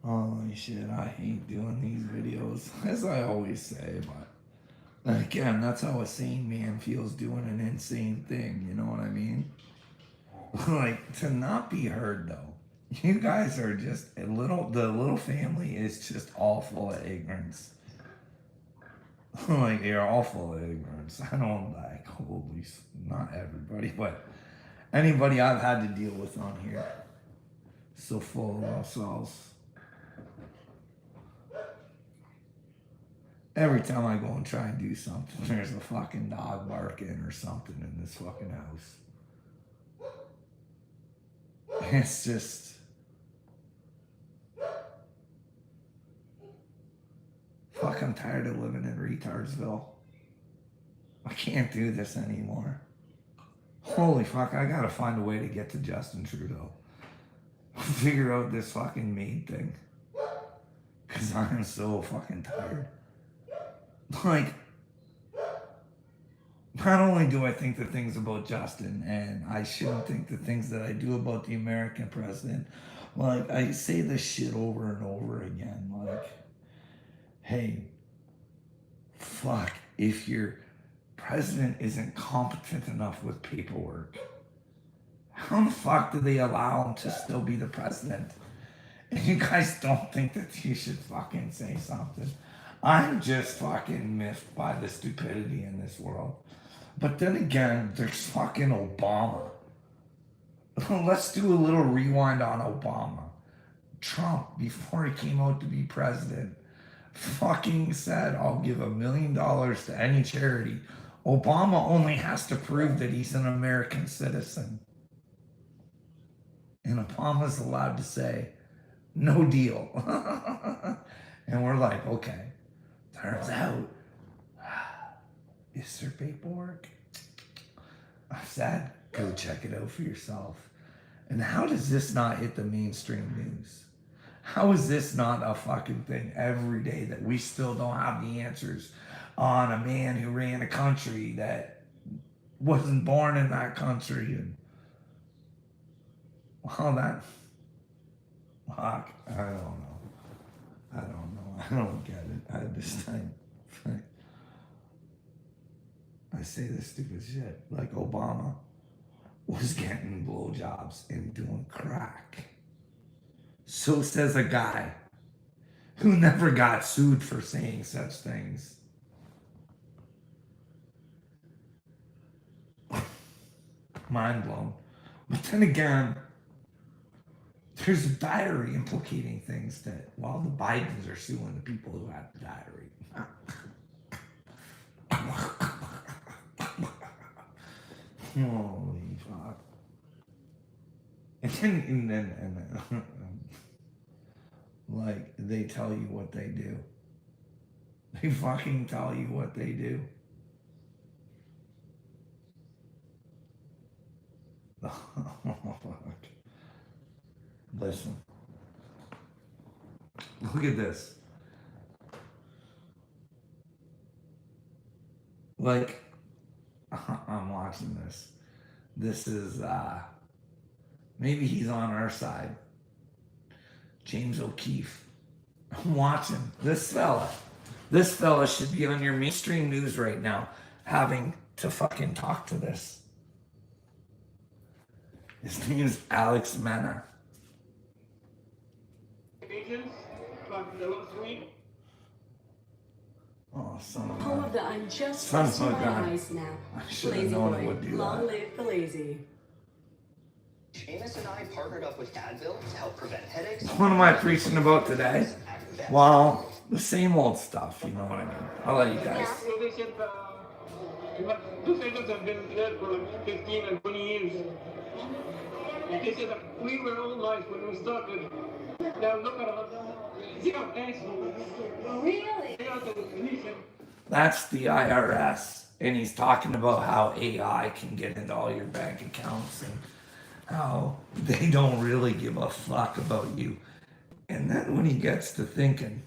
Holy shit, I hate doing these videos, as I always say, but again, that's how a sane man feels doing an insane thing, you know what I mean? Like, to not be heard though. You guys are just the little family is just all full of ignorance. Like, you're all full of ignorance. I don't like, not everybody, but anybody I've had to deal with on here, so full of themselves. Every time I go and try and do something, there's a fucking dog barking or something in this fucking house. It's just, fuck, I'm tired of living in Retardsville. I can't do this anymore. Holy fuck, I gotta find a way to get to Justin Trudeau. Figure out this fucking maid thing. Cause I'm so fucking tired. Like, not only do I think the things about Justin, and I shouldn't think the things that I do about the American president, like, I say this shit over and over again. Like, hey, fuck, if your president isn't competent enough with paperwork, how the fuck do they allow him to still be the president? And you guys don't think that you should fucking say something. I'm just fucking miffed by the stupidity in this world. But then again, there's fucking Obama. Let's do a little rewind on Obama. Trump, before he came out to be president, fucking said, I'll give $1 million to any charity. Obama only has to prove that he's an American citizen. And Obama's allowed to say, no deal. And we're like, okay, turns out, is there paperwork? I said, go check it out for yourself. And how does this not hit the mainstream news? How is this not a fucking thing every day that we still don't have the answers on a man who ran a country that wasn't born in that country? And well, that, fuck, I don't know. I don't get it. I just think, I say this stupid shit. Like, Obama was getting blowjobs and doing crack. So says a guy who never got sued for saying such things. Mind blown. But then again, there's a diary implicating things that, while the Bidens are suing the people who had the diary. Holy fuck. And then like, they tell you what they do. They fucking tell you what they do. Listen. Look at this. Like, I'm watching this. This is, maybe he's on our side. James O'Keefe. I'm watching this fella. This fella should be on your mainstream news right now, having to fucking talk to this. His name is Alex Mena. Oh, son of a All of the unjust son of a my gun. eyes now. I should have Lazy known boy. it would do Long that. live the lazy. Seamus and I partnered up with Advil to help prevent headaches. What am I preaching about today? Well, the same old stuff, you know what I mean. I'll let you guys. So they said two centers have been there for 15 and 20 years. They said that we were all nice when we started. Now look at us. See how nice Really? they are to the commission. That's the IRS, and he's talking about how AI can get into all your bank accounts and how they don't really give a fuck about you. And then when he gets to thinking,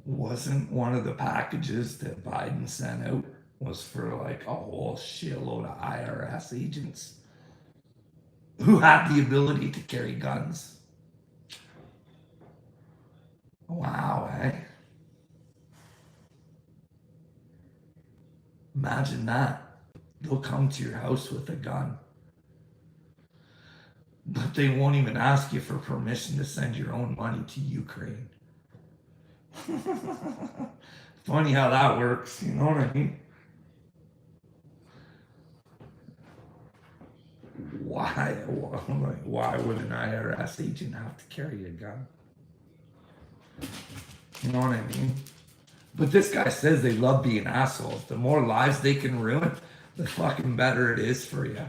wasn't one of the packages that Biden sent out was for like a whole shitload of IRS agents who had the ability to carry guns? Wow, eh? Imagine that. They'll come to your house with a gun. But they won't even ask you for permission to send your own money to Ukraine. Funny how that works, you know what I mean? Why would an IRS agent have to carry a gun? You know what I mean? But this guy says they love being assholes. The more lives they can ruin, the fucking better it is for you.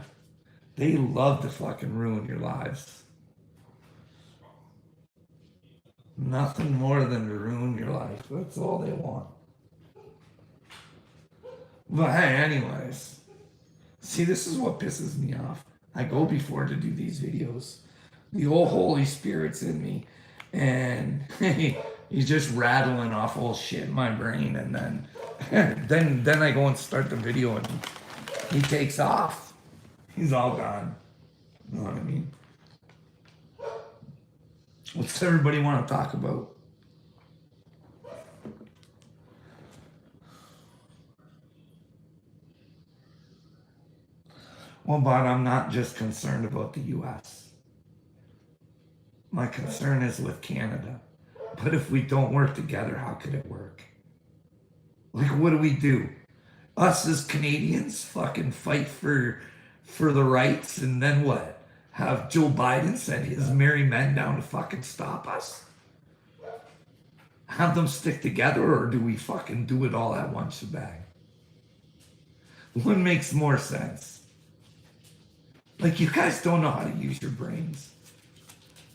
They love to fucking ruin your lives. Nothing more than to ruin your life. That's all they want. But hey, anyways. See, this is what pisses me off. I go before to do these videos. The old Holy Spirit's in me. And he's just rattling off all shit in my brain. And then I go and start the video and he takes off. He's all gone. You know what I mean? What's everybody want to talk about? Well, but I'm not just concerned about the US. My concern is with Canada. But if we don't work together, how could it work? Like, what do we do? Us as Canadians fucking fight for the rights, and then what? Have Joe Biden send his merry men down to fucking stop us? Have them stick together, or do we fucking do it all at one shebang? What makes more sense? Like, you guys don't know how to use your brains.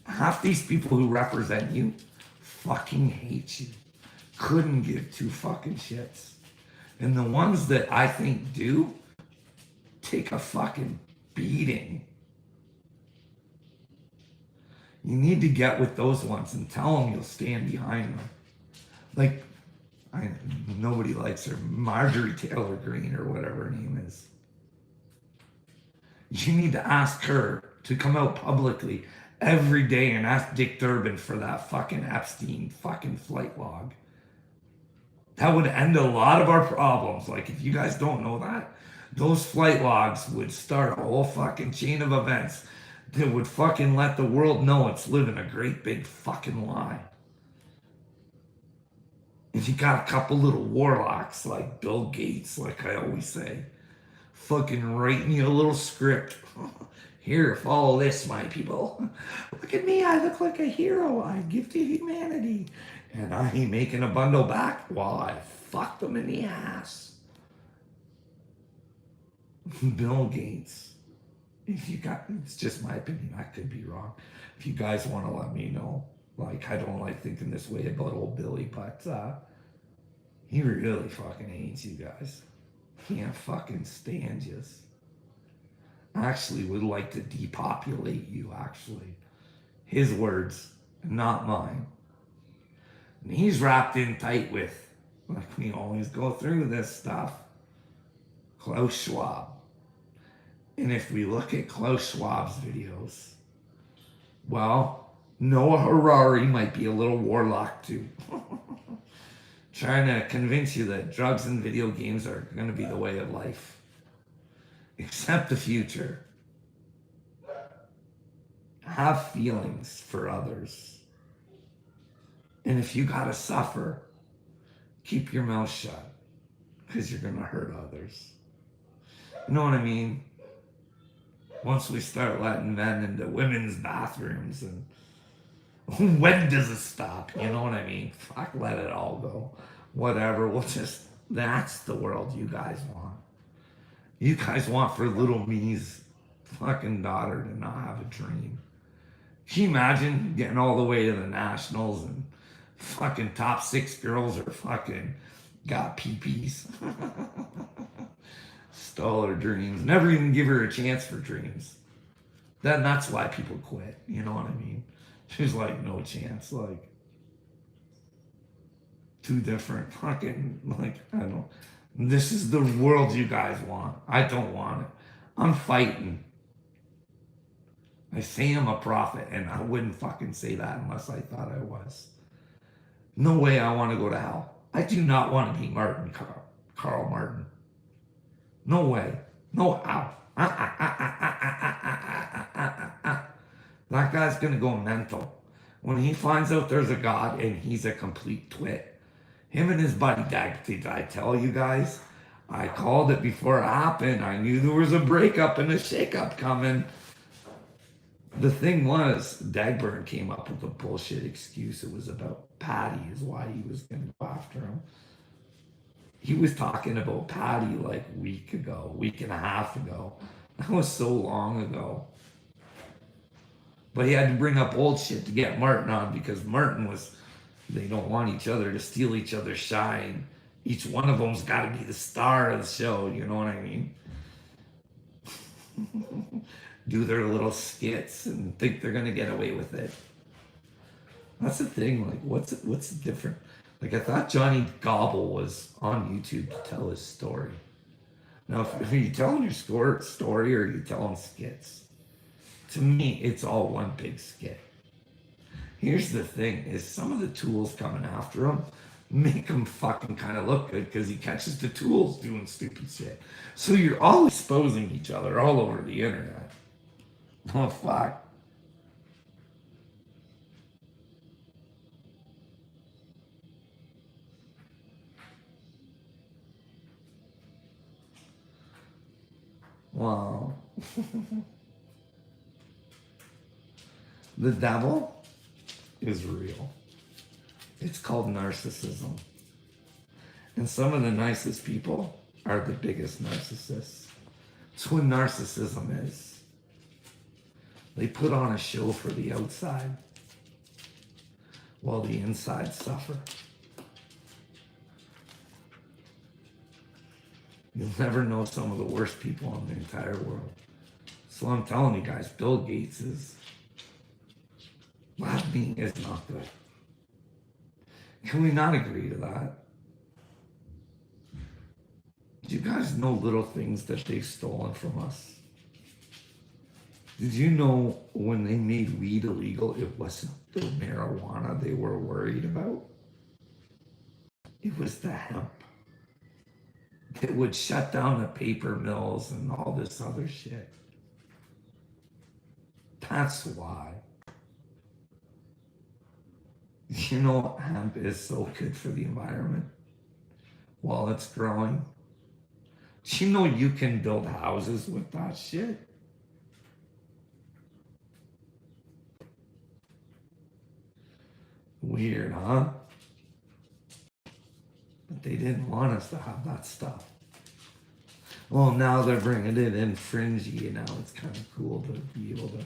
Half these people who represent you fucking hate you. Couldn't give two fucking shits. And the ones that I think do take a fucking beating. You need to get with those ones and tell them you'll stand behind them. Like, nobody likes her, Marjorie Taylor Greene or whatever her name is. You need to ask her to come out publicly every day and ask Dick Durbin for that fucking Epstein fucking flight log. That would end a lot of our problems. Like, if you guys don't know that, those flight logs would start a whole fucking chain of events that would fucking let the world know it's living a great big fucking lie. If you got a couple little warlocks like Bill Gates, like I always say, fucking writing you a little script. Here, follow this, my people. Look at me, I look like a hero. I give to humanity. And I ain't making a bundle back while I fuck them in the ass. Bill Gates. If you got, it's just my opinion, I could be wrong. If you guys want to let me know, like, I don't like thinking this way about old Billy, but he really fucking hates you guys. Can't fucking stand you. Actually would like to depopulate you, actually. His words, not mine. And he's wrapped in tight with, like we always go through this stuff, Klaus Schwab. And if we look at Klaus Schwab's videos, well, Noah Harari might be a little warlock too. Trying to convince you that drugs and video games are going to be the way of life. Accept the future. Have feelings for others. And if you gotta suffer, keep your mouth shut, because you're gonna hurt others. You know what I mean? Once we start letting men into women's bathrooms, and when does it stop? You know what I mean? Fuck, let it all go. Whatever, that's the world you guys want. You guys want for little me's fucking daughter to not have a dream. Can you imagine getting all the way to the nationals and fucking top 6 girls are fucking got peepees? Stole her dreams. Never even give her a chance for dreams. That's why people quit. You know what I mean? She's like, no chance. Like, too different. Fucking, like, I don't. This is the world you guys want. I don't want it. I'm fighting. I say I'm a prophet, and I wouldn't fucking say that unless I thought I was. No way I want to go to hell. I do not want to be Martin Carl Martin. No way. No how. That guy's going to go mental. When he finds out there's a God and he's a complete twit. Him and his buddy, did I tell you guys? I called it before it happened. I knew there was a breakup and a shakeup coming. The thing was, Dagburn came up with a bullshit excuse. It was about Patty is why he was going to go after him. He was talking about Patty like a week and a half ago. That was so long ago. But he had to bring up old shit to get Martin on because Martin was, they don't want each other to steal each other's shine. Each one of them's got to be the star of the show, you know what I mean? Do their little skits and think they're going to get away with it. That's the thing, like, what's the difference? Like, I thought Johnny Gobble was on YouTube to tell his story. Now, if you're telling your story or you're telling skits, to me, it's all one big skit. Here's the thing, is some of the tools coming after him make him fucking kind of look good because he catches the tools doing stupid shit. So you're all exposing each other all over the internet. Oh, fuck. Wow. The devil is real. It's called narcissism. And some of the nicest people are the biggest narcissists. That's what narcissism is. They put on a show for the outside while the inside suffer. You'll never know some of the worst people in the entire world. So I'm telling you guys, Bill Gates is, laughing is not good. Can we not agree to that? Do you guys know little things that they've stolen from us? Did you know when they made weed illegal, it wasn't the marijuana they were worried about? It was the hemp. It would shut down the paper mills and all this other shit. That's why. You know, hemp is so good for the environment while it's growing. Do you know you can build houses with that shit? Weird, huh? But they didn't want us to have that stuff. Well, now they're bringing it in fringy, and now it's kind of cool to be able to,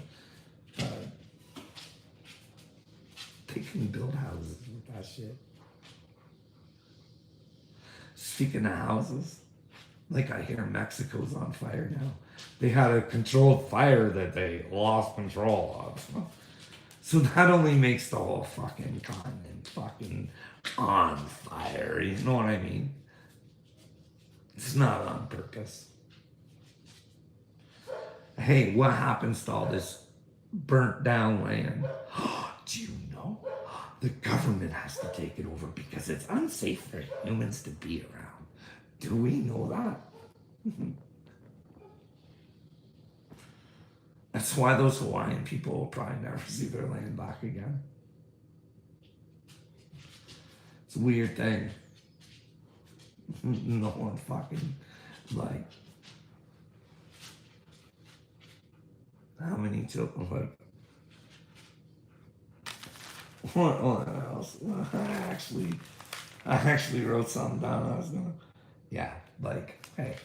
they can build houses with that shit. Speaking of houses, like I hear Mexico's on fire now. They had a controlled fire that they lost control of. So that only makes the whole fucking continent fucking on fire. You know what I mean? It's not on purpose. Hey, what happens to all this burnt down land? Do you know? The government has to take it over because it's unsafe for humans to be around. Do we know that? That's why those Hawaiian people will probably never see their land back again. It's a weird thing. No one fucking, like, how many children, like, what else? I actually wrote something down. I was gonna, yeah, like, hey,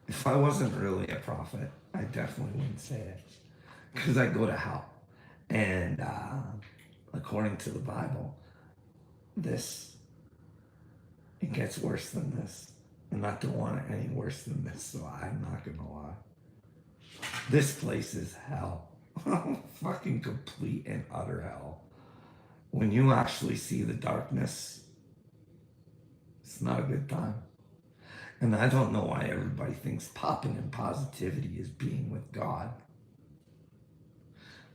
if I wasn't really a prophet, I definitely wouldn't say it, because I go to hell, and according to the Bible, it gets worse than this, and I don't want it any worse than this, so I'm not gonna lie. This place is hell. Fucking complete and utter hell. When you actually see the darkness, it's not a good time. And I don't know why everybody thinks popping in positivity is being with God.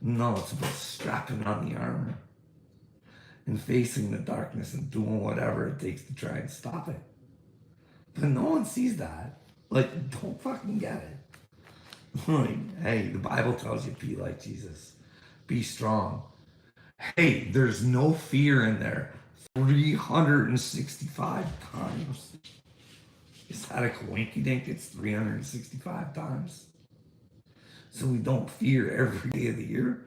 No, it's about strapping on the armor and facing the darkness and doing whatever it takes to try and stop it. But no one sees that. Like, don't fucking get it. Like, hey, the Bible tells you be like Jesus. Be strong. Hey, there's no fear in there 365 times. Is that a coinky dink? It's 365 times. So we don't fear every day of the year.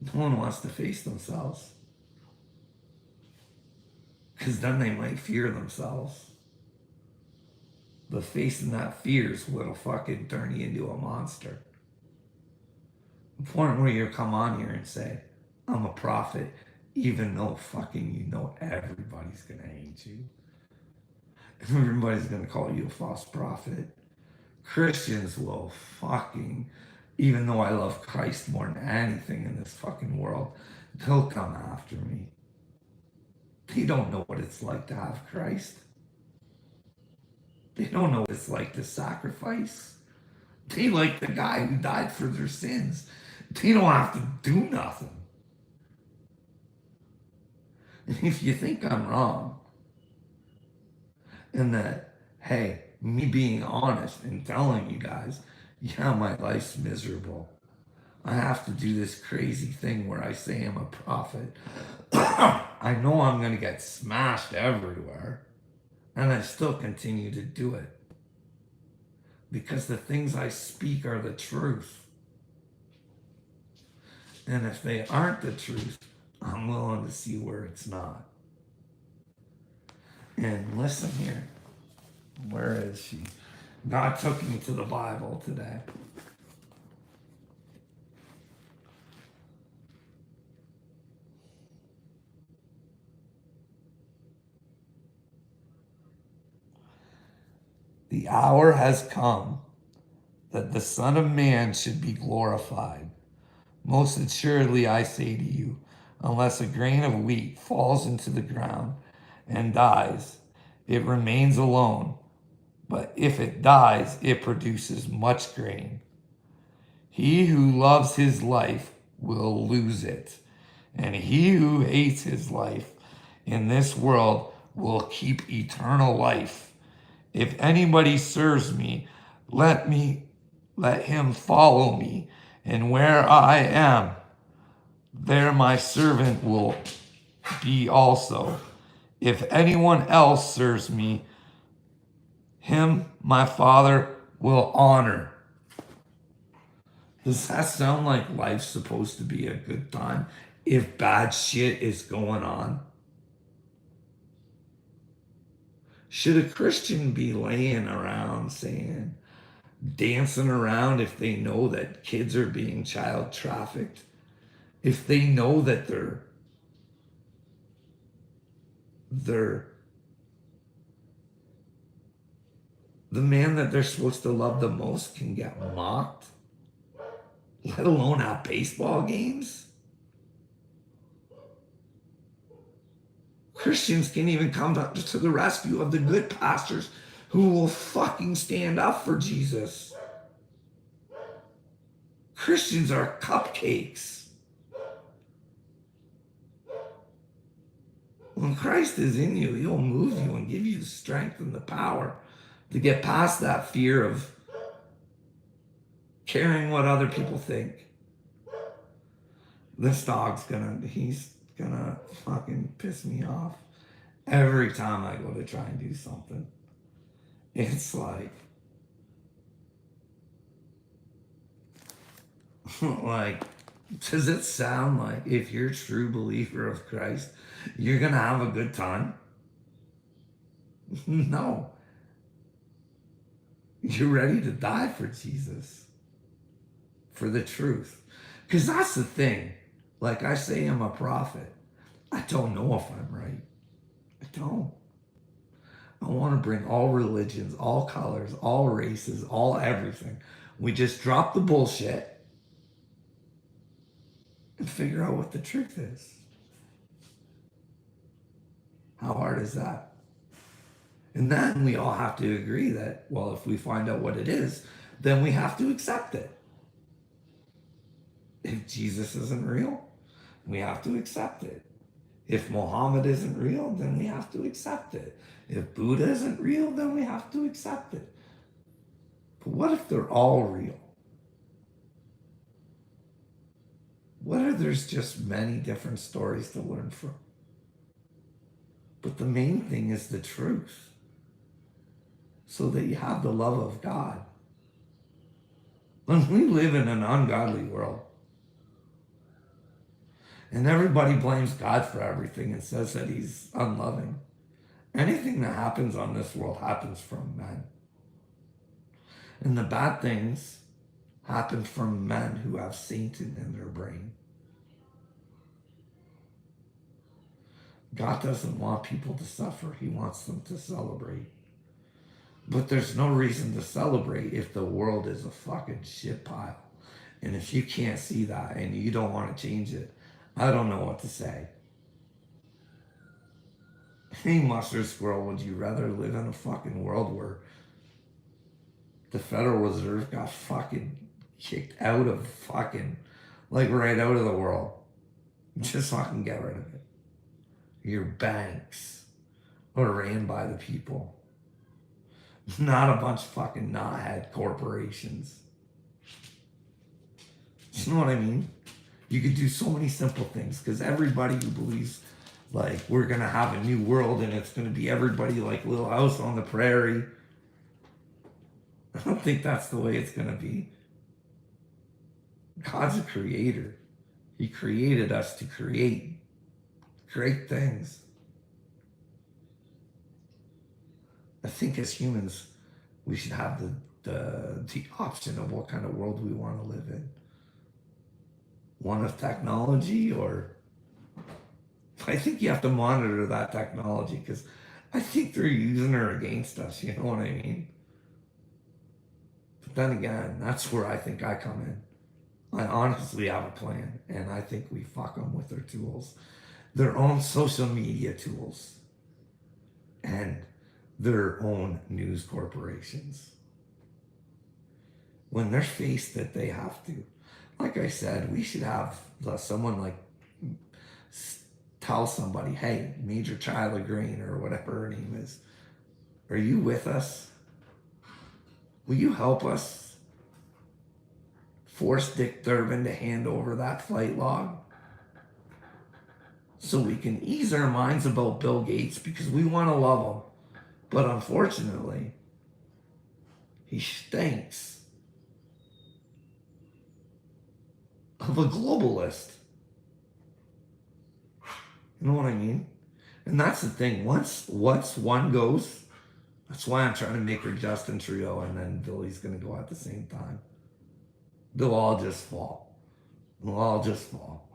No one wants to face themselves. Because then they might fear themselves. But facing that fear is what'll fucking turn you into a monster. The point where you come on here and say, I'm a prophet, even though fucking you know everybody's gonna hate you. Everybody's gonna call you a false prophet. Christians will fucking, even though I love Christ more than anything in this fucking world, they'll come after me. They don't know what it's like to have Christ. They don't know what it's like to sacrifice. They like the guy who died for their sins. They don't have to do nothing. And if you think I'm wrong, and that, hey, me being honest and telling you guys, yeah, my life's miserable. I have to do this crazy thing where I say I'm a prophet. I know I'm going to get smashed everywhere. And I still continue to do it. Because the things I speak are the truth. And if they aren't the truth, I'm willing to see where it's not. And listen here. Where is she? God took me to the Bible today. The hour has come that the Son of Man should be glorified. Most assuredly I say to you, unless a grain of wheat falls into the ground and dies, it remains alone. But if it dies, it produces much grain. He who loves his life will lose it, and he who hates his life in this world will keep eternal life. If anybody serves me, let him follow me, and where I am, there my servant will be also. If anyone else serves me, him my Father will honor. Does that sound like life's supposed to be a good time if bad shit is going on? Should a Christian be laying around saying, dancing around if they know that kids are being child trafficked? If they know that the man that they're supposed to love the most can get mocked, let alone at baseball games? Christians can't even come to the rescue of the good pastors who will fucking stand up for Jesus. Christians are cupcakes. When Christ is in you, he'll move you and give you the strength and the power to get past that fear of caring what other people think. This dog's he's gonna fucking piss me off every time I go to try and do something. It's like, does it sound like if you're a true believer of Christ, you're gonna have a good time? No. You're ready to die for Jesus, for the truth. Because that's the thing. Like I say, I'm a prophet. I don't know if I'm right. I don't. I want to bring all religions, all colors, all races, all everything. We just drop the bullshit and figure out what the truth is. How hard is that? And then we all have to agree that, well, if we find out what it is, then we have to accept it. If Jesus isn't real, we have to accept it. If Muhammad isn't real, then we have to accept it. If Buddha isn't real, then we have to accept it. But what if they're all real? What if there's just many different stories to learn from? But the main thing is the truth, so that you have the love of God. When we live in an ungodly world, and everybody blames God for everything and says that he's unloving, anything that happens on this world happens from men. And the bad things happen from men who have Satan in their brain. God doesn't want people to suffer. He wants them to celebrate. But there's no reason to celebrate if the world is a fucking shit pile. And if you can't see that and you don't want to change it, I don't know what to say. Hey, Mustard Squirrel, would you rather live in a fucking world where the Federal Reserve got fucking kicked out of fucking, like right out of the world? Just fucking get rid of it. Your banks are ran by the people. Not a bunch of fucking knothead corporations. You know what I mean? You could do so many simple things, because everybody who believes like we're going to have a new world and it's going to be everybody like Little House on the Prairie, I don't think that's the way it's going to be. God's a creator. He created us to create great things. I think as humans, we should have the option of what kind of world we want to live in. One of technology, or I think you have to monitor that technology, because I think they're using her against us, you know what I mean? But then again, that's where I think I come in. I honestly have a plan, and I think we fuck them with their tools, their own social media tools, and their own news corporations. When they're faced that they have to, like I said, we should have someone like tell somebody, hey, Major Chyla Green or whatever her name is, are you with us? Will you help us force Dick Durbin to hand over that flight log so we can ease our minds about Bill Gates, because we want to love him. But unfortunately, he stinks of a globalist. You know what I mean? And that's the thing. Once one goes, that's why I'm trying to make her Justin Trudeau, and then Billy's going to go at the same time. They'll all just fall. They'll all just fall.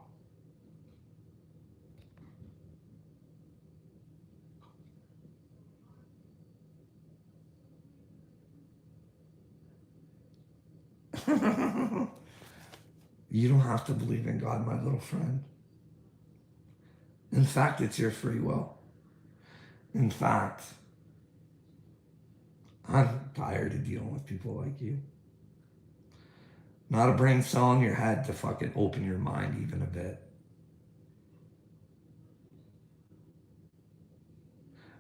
You don't have to believe in God, my little friend. In fact, it's your free will. In fact, I'm tired of dealing with people like you. Not a brain cell in your head to fucking open your mind even a bit.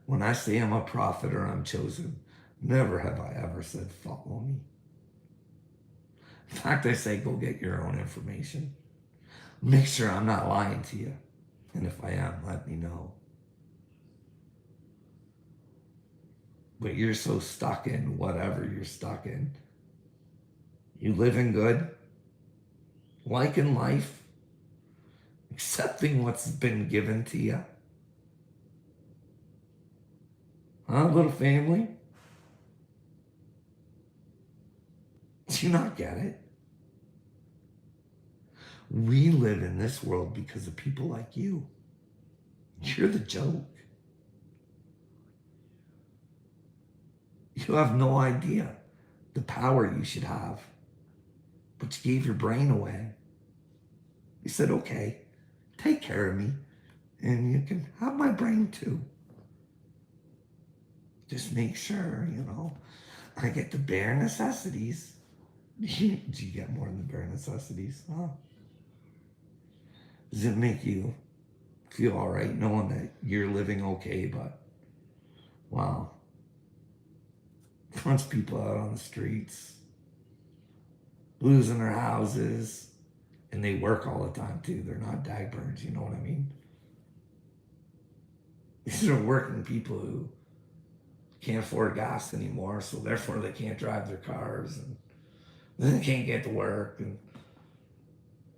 When I say I'm a prophet or I'm chosen, never have I ever said follow me. In fact, I say go get your own information. Make sure I'm not lying to you. And if I am, let me know. But you're so stuck in whatever you're stuck in. You living good, liking life, accepting what's been given to you. Huh, little family? Do you not get it? We live in this world because of people like you. You're the joke. You have no idea the power you should have. But you gave your brain away. You said, okay, take care of me, and you can have my brain too. Just make sure, I get the bare necessities. Do you get more than the bare necessities? Huh? Does it make you feel all right knowing that you're living okay? But wow, bunch of people out on the streets losing their houses, and they work all the time too. They're not dag birds, you know what I mean? These are working people who can't afford gas anymore, so therefore they can't drive their cars, and then they can't get to work, and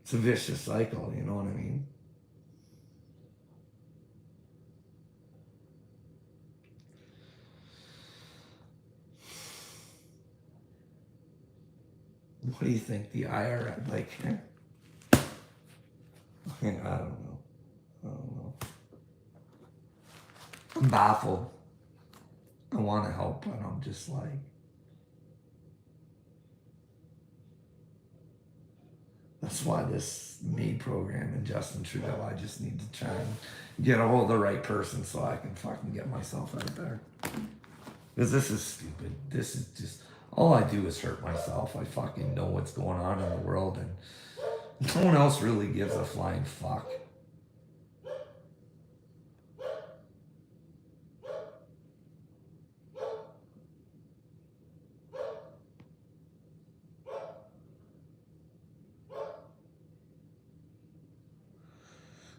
it's a vicious cycle, you know what I mean? What do you think the IRS, like, I don't know. I don't know. I'm baffled. I want to help, but I'm just like, that's why this MAID program and Justin Trudeau, I just need to try and get a hold of the right person so I can fucking get myself out there. Because this is stupid. This is just, all I do is hurt myself. I fucking know what's going on in the world, and no one else really gives a flying fuck.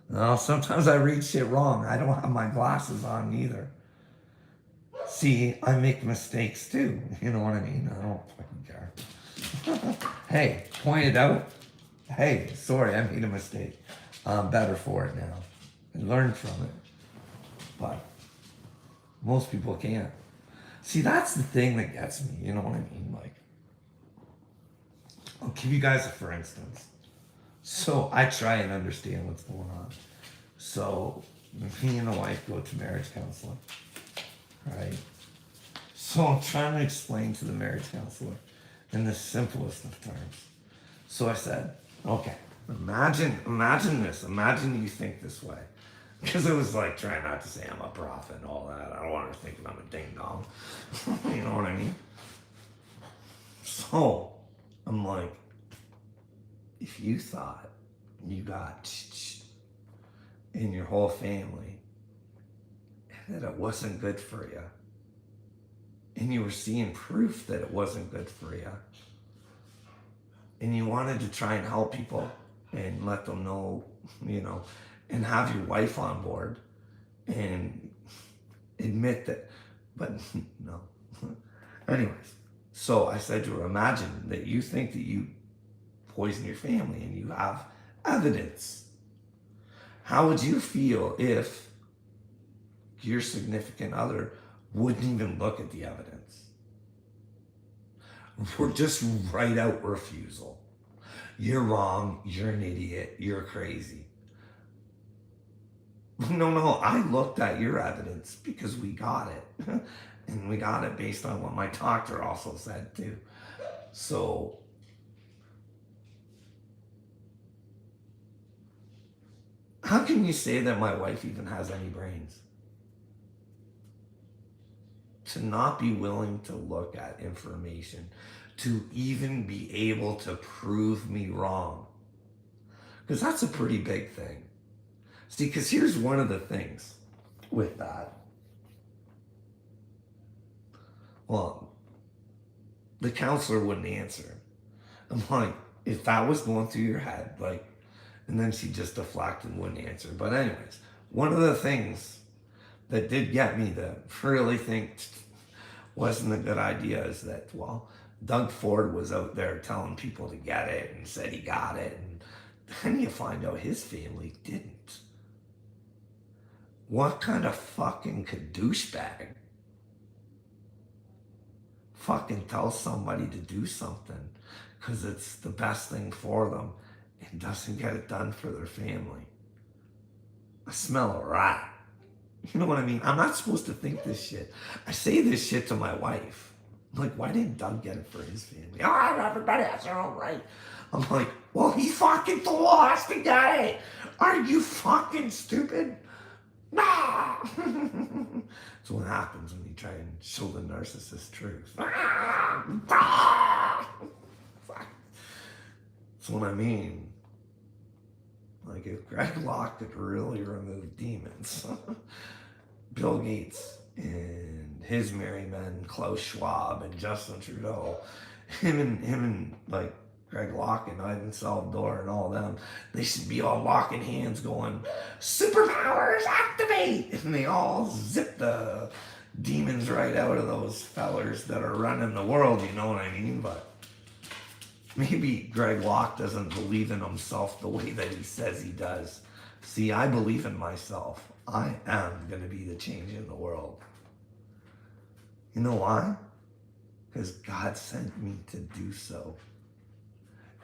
No, sometimes I read shit wrong. I don't have my glasses on either. See, I make mistakes too. You know what I mean? I don't fucking care. Hey, point it out. Hey, sorry, I made a mistake. I'm better for it now. I learned from it. But most people can't. See, that's the thing that gets me. You know what I mean? Like, I'll give you guys a for instance. So I try and understand what's going on. So me and the wife go to marriage counseling, right? So I'm trying to explain to the marriage counselor in the simplest of terms. So I said, okay, imagine this. Imagine you think this way. Because it was like trying not to say I'm a prophet and all that. I don't want her thinking I'm a ding dong. You know what I mean? So I'm like, if you thought you got in your whole family and that it wasn't good for you, and you were seeing proof that it wasn't good for you, and you wanted to try and help people and let them know, you know, and have your wife on board and admit that, but no. Anyways, so I said to her, imagine that you think that you poison your family and you have evidence. How would you feel if your significant other wouldn't even look at the evidence? Or just write out refusal. You're wrong, you're an idiot, you're crazy. No, I looked at your evidence because we got it. And we got it based on what my doctor also said too. So how can you say that my wife even has any brains? To not be willing to look at information, to even be able to prove me wrong. Because that's a pretty big thing. See, because here's one of the things with that. Well, the counselor wouldn't answer. I'm like, if that was going through your head, like, and then she just deflected and wouldn't answer. But anyways, one of the things that did get me to really think wasn't a good idea is that, well, Doug Ford was out there telling people to get it and said he got it. And then you find out his family didn't. What kind of fucking douchebag fucking tells somebody to do something because it's the best thing for them and doesn't get it done for their family? I smell a rat. You know what I mean? I'm not supposed to think this shit. I say this shit to my wife. I'm like, why didn't Doug get it for his family? Oh, everybody has their own right. I'm like, well, he fucking told us to get it. Are you fucking stupid? Nah. That's what happens when you try and show the narcissist truth. That's what I mean. Like, if Greg Locke could really remove demons, Bill Gates and his merry men, Klaus Schwab and Justin Trudeau, him and like Greg Locke and Ivan Salvador and all them, they should be all locking hands going, superpowers activate! And they all zip the demons right out of those fellers that are running the world, you know what I mean? But maybe Greg Locke doesn't believe in himself the way that he says he does. See, I believe in myself. I am going to be the change in the world. You know why? Because God sent me to do so.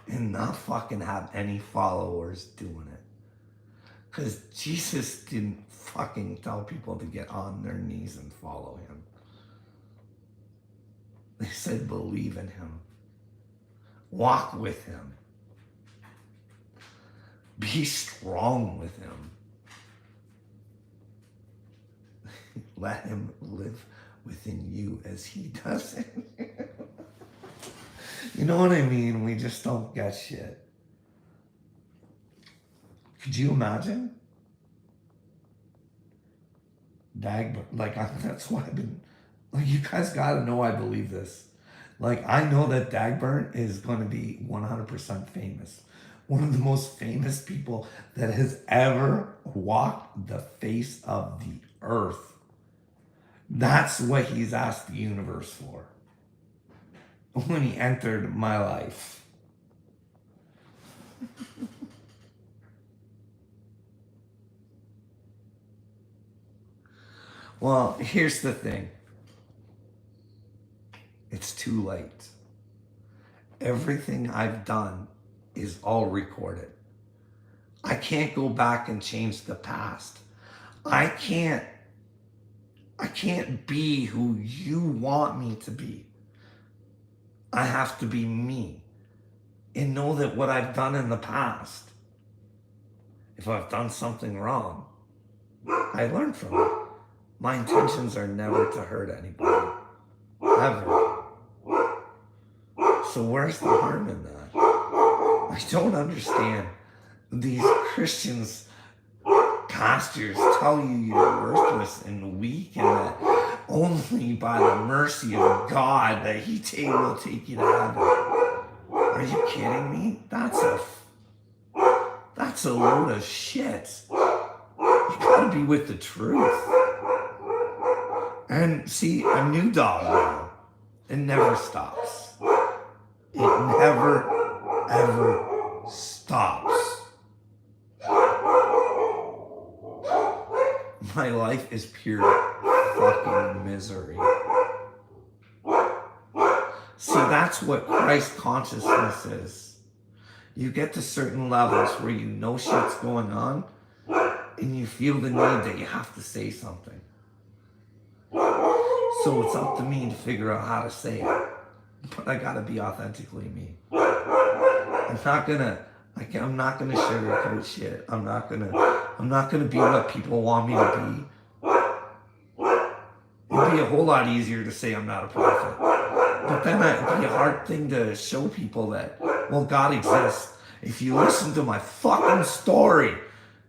And not fucking have any followers doing it. Because Jesus didn't fucking tell people to get on their knees and follow him. They said believe in him. Walk with him. Be strong with him. Let him live within you as he does it. You know what I mean? We just don't get shit. Could you imagine? That's why I've been, like, you guys gotta know I believe this. Like, I know that Dagburn is gonna be 100% famous. One of the most famous people that has ever walked the face of the earth. That's what he's asked the universe for when he entered my life. Well, here's the thing. It's too late. Everything I've done is all recorded. I can't go back and change the past. I can't be who you want me to be. I have to be me and know that what I've done in the past, if I've done something wrong, I learn from it. My intentions are never to hurt anybody. Ever. So where's the harm in that? I don't understand. These Christians, pastors tell you you're worthless and weak and that only by the mercy of God that he will take you to heaven. Are you kidding me? That's a load of shit. You gotta be with the truth. And see, a new dog now, it never stops. It never, ever stops. My life is pure fucking misery. See, that's what Christ consciousness is. You get to certain levels where you know shit's going on and you feel the need that you have to say something. So it's up to me to figure out how to say it. But I gotta be authentically me. I'm not gonna sugarcoat shit. I'm not gonna be what people want me to be. It'd be a whole lot easier to say I'm not a prophet. But then it'd be a hard thing to show people that, well, God exists. If you listen to my fucking story,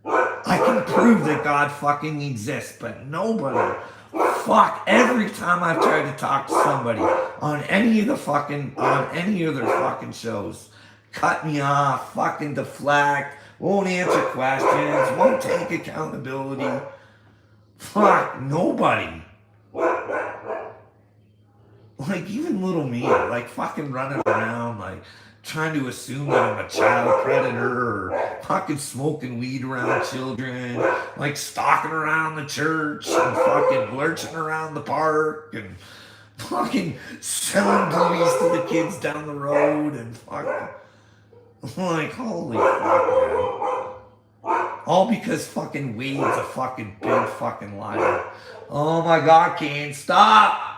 I can prove that God fucking exists, but nobody. Fuck, every time I've tried to talk to somebody on any of their fucking shows, cut me off, fucking deflect, won't answer questions, won't take accountability. Fuck, nobody. Like, even little me, like, fucking running around, like, trying to assume that I'm a child predator or fucking smoking weed around children, like stalking around the church and fucking lurching around the park and fucking selling boobies to the kids down the road and fucking, like, holy fuck, man. All because fucking Wade's a fucking big fucking liar. Oh my God, Kane, stop!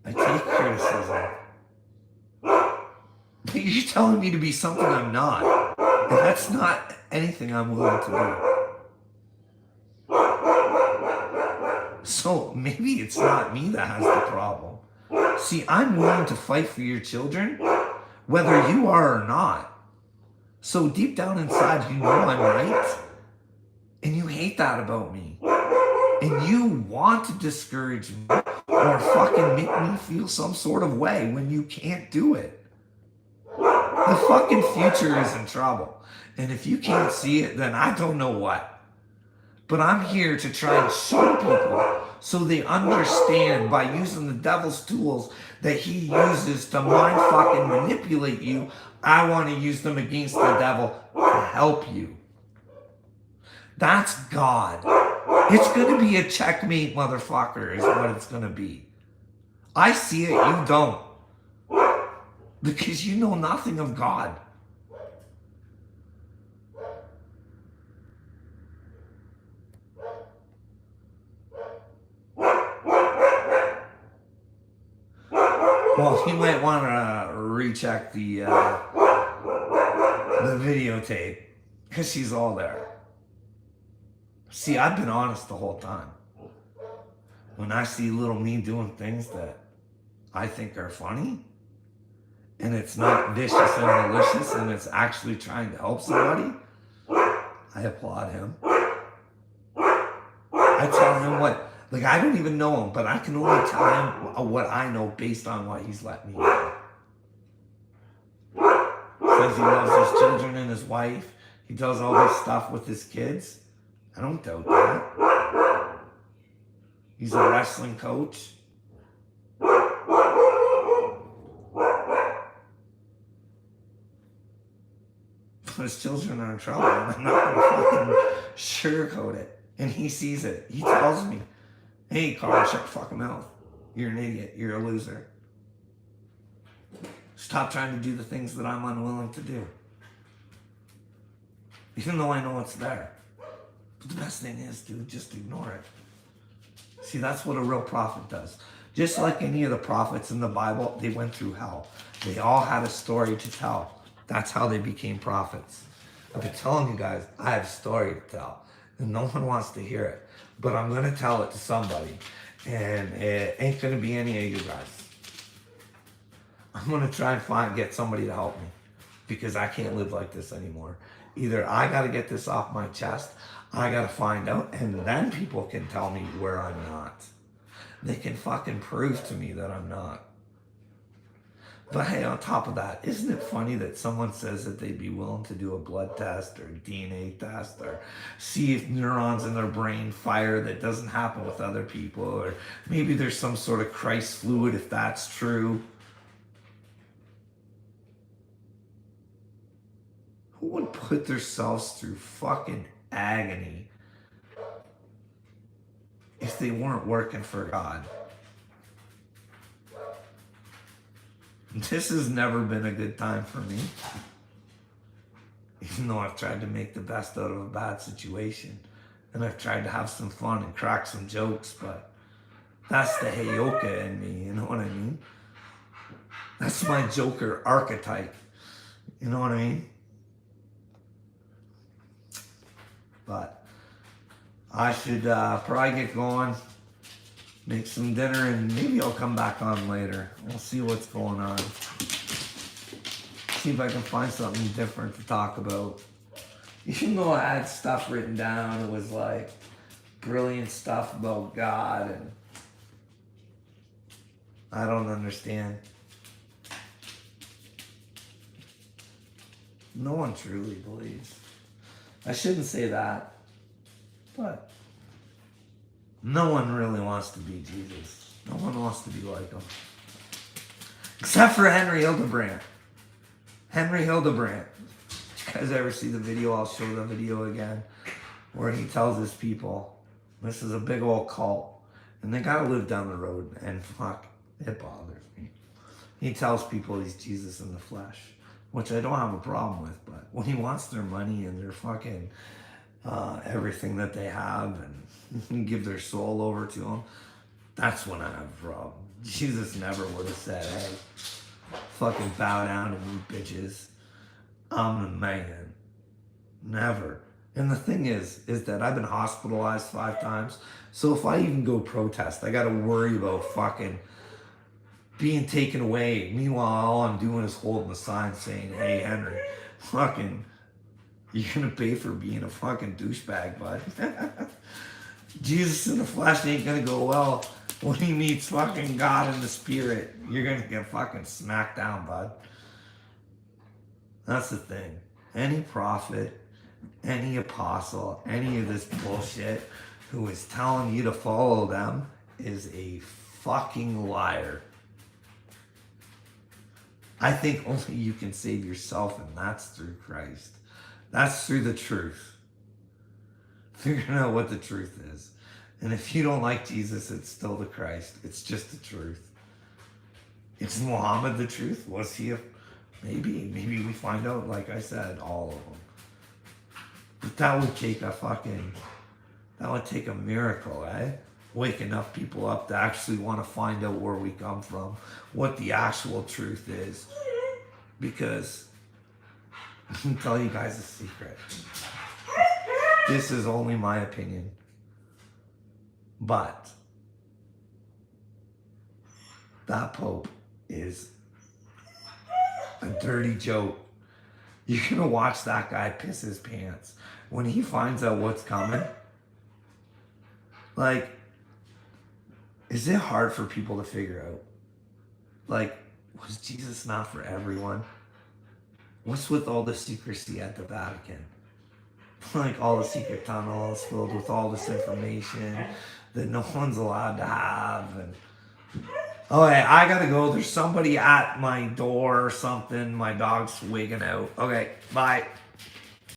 I take criticism. But you're telling me to be something I'm not. And that's not anything I'm willing to do. So maybe it's not me that has the problem. See, I'm willing to fight for your children, whether you are or not. So deep down inside, you know I'm right. And you hate that about me. And you want to discourage me or fucking make me feel some sort of way when you can't do it. The fucking future is in trouble. And if you can't see it, then I don't know what. But I'm here to try and show people so they understand by using the devil's tools that he uses to mind fucking manipulate you. I want to use them against the devil to help you. That's God. It's going to be a checkmate, motherfucker, is what it's going to be. I see it, you don't. Because you know nothing of God. Well, you might want to recheck the videotape, because she's all there. See, I've been honest the whole time. When I see little me doing things that I think are funny, and it's not vicious and malicious, and it's actually trying to help somebody, I applaud him. I tell him what, like, I don't even know him, but I can only tell him what I know based on what he's let me know. Says he loves his children and his wife. He does all this stuff with his kids. I don't doubt that. He's a wrestling coach. But his children are in trouble, and I'm not going to fucking sugarcoat it. And he sees it. He tells me, hey, Carl, shut your fucking mouth. You're an idiot. You're a loser. Stop trying to do the things that I'm unwilling to do. Even though I know it's there. But the best thing is, dude, just ignore it. See, that's what a real prophet does. Just like any of the prophets in the Bible, they went through hell. They all had a story to tell. That's how they became prophets. I've been telling you guys, I have a story to tell. And no one wants to hear it. But I'm going to tell it to somebody. And it ain't going to be any of you guys. I'm going to try and get somebody to help me. Because I can't live like this anymore. Either I got to get this off my chest, I got to find out, and then people can tell me where I'm not. They can fucking prove to me that I'm not. But hey, on top of that, isn't it funny that someone says that they'd be willing to do a blood test or a DNA test or see if neurons in their brain fire that doesn't happen with other people, or maybe there's some sort of Christ fluid if that's true. Who would put themselves through fucking agony if they weren't working for God? This has never been a good time for me. Even though I've tried to make the best out of a bad situation. And I've tried to have some fun and crack some jokes, but that's the Heyoka in me, you know what I mean? That's my Joker archetype. You know what I mean? But I should probably get going, make some dinner, and maybe I'll come back on later. We'll see what's going on. See if I can find something different to talk about. Even though I had stuff written down, it was like brilliant stuff about God, and I don't understand. No one truly believes. I shouldn't say that, but no one really wants to be Jesus. No one wants to be like him. Except for Henry Hildebrandt. Henry Hildebrandt. Did you guys ever see the video? I'll show the video again. Where he tells his people, this is a big old cult. And they gotta live down the road. And fuck, it bothers me. He tells people he's Jesus in the flesh. Which I don't have a problem with, but when he wants their money and their fucking everything that they have and give their soul over to him, that's when I have a problem. Jesus never would have said, hey, fucking bow down to me, bitches. I'm the man. Never. And the thing is that I've been hospitalized 5 times, so if I even go protest, I gotta worry about fucking being taken away. Meanwhile, all I'm doing is holding a sign saying, "Hey, Henry, fucking, you're gonna pay for being a fucking douchebag, bud." Jesus in the flesh ain't gonna go well when he meets fucking God in the spirit. You're gonna get fucking smacked down, bud. That's the thing. Any prophet, any apostle, any of this bullshit who is telling you to follow them is a fucking liar. I think only you can save yourself, and that's through Christ. That's through the truth. Figuring out what the truth is. And if you don't like Jesus, it's still the Christ. It's just the truth. Is Muhammad the truth? Was he maybe we find out, like I said, all of them. But that would take a miracle, eh? Wake enough people up to actually want to find out where we come from, what the actual truth is. Because I can tell you guys a secret. This is only my opinion. But that Pope is a dirty joke. You're gonna watch that guy piss his pants when he finds out what's coming. Like, is it hard for people to figure out? Like, was Jesus not for everyone? What's with all the secrecy at the Vatican? Like, all the secret tunnels filled with all this information that no one's allowed to have. And okay, I gotta go. There's somebody at my door or something. My dog's wigging out. Okay, bye.